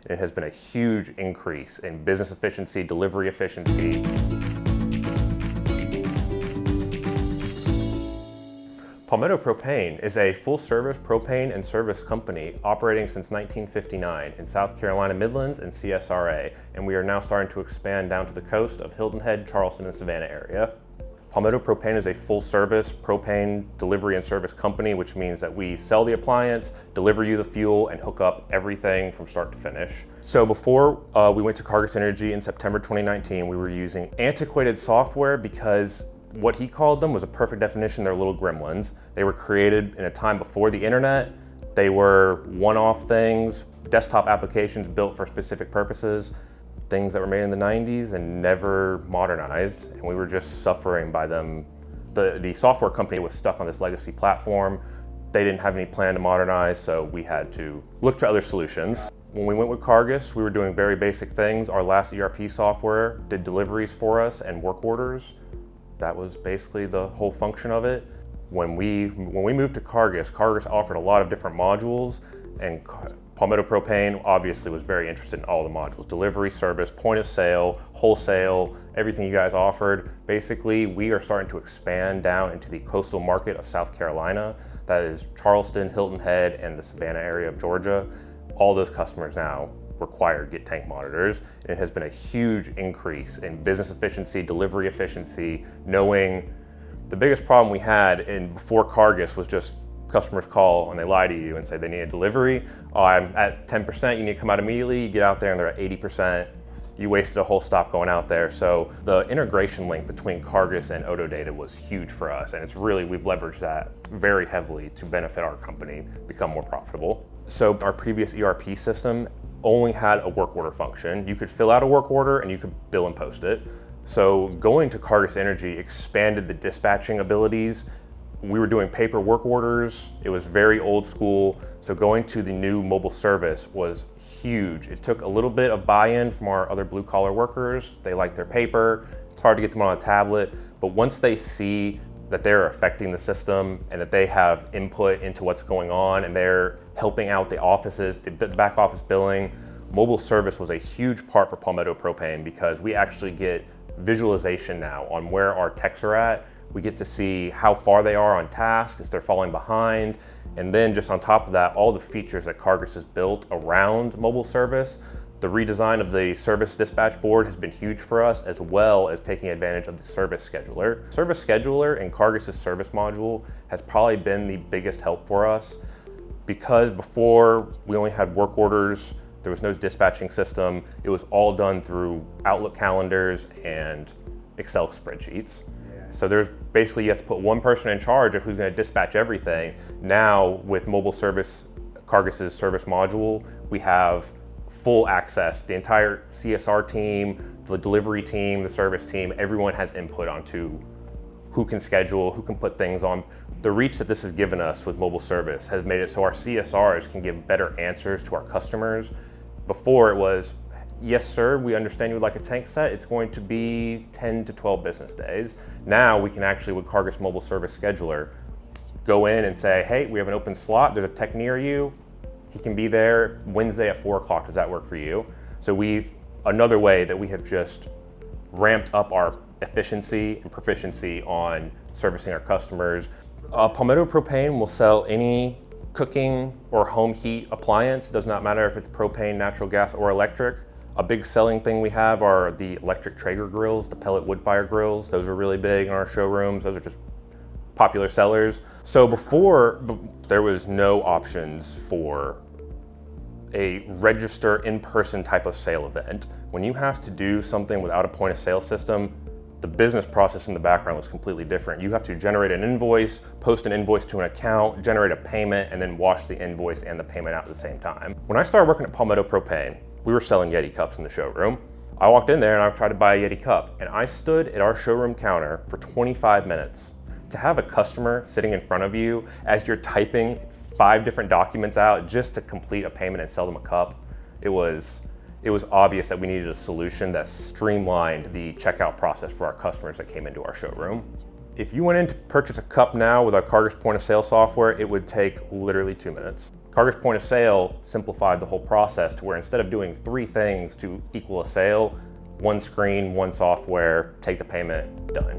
It has been a huge increase in business efficiency, delivery efficiency. Palmetto Propane is a full-service propane and service company operating since 1959 in South Carolina Midlands and CSRA, and we are now starting to expand down to the coast of Hilton Head, Charleston, and Savannah area. Palmetto Propane is a full-service propane delivery and service company, which means that we sell the appliance, deliver you the fuel, and hook up everything from start to finish. So before we went to Cargas Energy in September 2019, we were using antiquated software because what he called them was a perfect definition. They're little gremlins. They were created in a time before the internet. They were one-off things, desktop applications built for specific purposes, things that were made in the 90s and never modernized, and we were just suffering by them. The software company was stuck on this legacy platform. They didn't have any plan to modernize, so we had to look to other solutions. When we went with Cargas, we were doing very basic things. Our last ERP software did deliveries for us and work orders. That was basically the whole function of it. When we moved to Cargas offered a lot of different modules, and Palmetto Propane obviously was very interested in all the modules: delivery, service, point of sale, wholesale, everything you guys offered. Basically, we are starting to expand down into the coastal market of South Carolina. That is Charleston, Hilton Head, and the Savannah area of Georgia. All those customers now require get tank monitors. It has been a huge increase in business efficiency, delivery efficiency, knowing the biggest problem we had before Cargas was just customers call and they lie to you and say they need a delivery. Oh, I'm at 10%, you need to come out immediately. You get out there and they're at 80%. You wasted a whole stop going out there. So the integration link between Cargas and Ododata was huge for us. And we've leveraged that very heavily to benefit our company, become more profitable. So our previous ERP system only had a work order function. You could fill out a work order and you could bill and post it. So going to Cargas Energy expanded the dispatching abilities. We were doing paper work orders. It was very old school. So going to the new mobile service was huge. It took a little bit of buy-in from our other blue collar workers. They like their paper. It's hard to get them on a tablet, but once they see that they're affecting the system and that they have input into what's going on and they're helping out the offices, the back office billing, mobile service was a huge part for Palmetto Propane because we actually get visualization now on where our techs are at. We get to see how far they are on task, if they're falling behind. And then just on top of that, all the features that Cargas has built around mobile service. The redesign of the service dispatch board has been huge for us, as well as taking advantage of the service scheduler. Service scheduler in Cargas' service module has probably been the biggest help for us because before we only had work orders, there was no dispatching system. It was all done through Outlook calendars and Excel spreadsheets. So there's basically, you have to put one person in charge of who's going to dispatch everything. Now with mobile service, Cargas' service module, we have full access. The entire CSR team, the delivery team, the service team, everyone has input onto who can schedule, who can put things on. The reach that this has given us with mobile service has made it so our CSRs can give better answers to our customers. Before it was, yes, sir, we understand you would like a tank set. It's going to be 10 to 12 business days. Now we can actually, with Cargas Mobile Service Scheduler, go in and say, hey, we have an open slot. There's a tech near you. He can be there Wednesday at 4 o'clock. Does that work for you? So another way that we have just ramped up our efficiency and proficiency on servicing our customers. Palmetto Propane will sell any cooking or home heat appliance. It does not matter if it's propane, natural gas, or electric. A big selling thing we have are the electric Traeger grills, the pellet wood fire grills. Those are really big in our showrooms. Those are just popular sellers. So before, there was no options for a register in-person type of sale event. When you have to do something without a point of sale system, the business process in the background was completely different. You have to generate an invoice, post an invoice to an account, generate a payment, and then wash the invoice and the payment out at the same time. When I started working at Palmetto Propane, we were selling Yeti cups in the showroom. I walked in there and I tried to buy a Yeti cup, and I stood at our showroom counter for 25 minutes. To have a customer sitting in front of you as you're typing 5 different documents out just to complete a payment and sell them a cup, it was obvious that we needed a solution that streamlined the checkout process for our customers that came into our showroom. If you went in to purchase a cup now with our Cargas point of sale software, it would take literally 2 minutes. Cargas Point of Sale simplified the whole process to where instead of doing 3 things to equal a sale, one screen, one software, take the payment, done.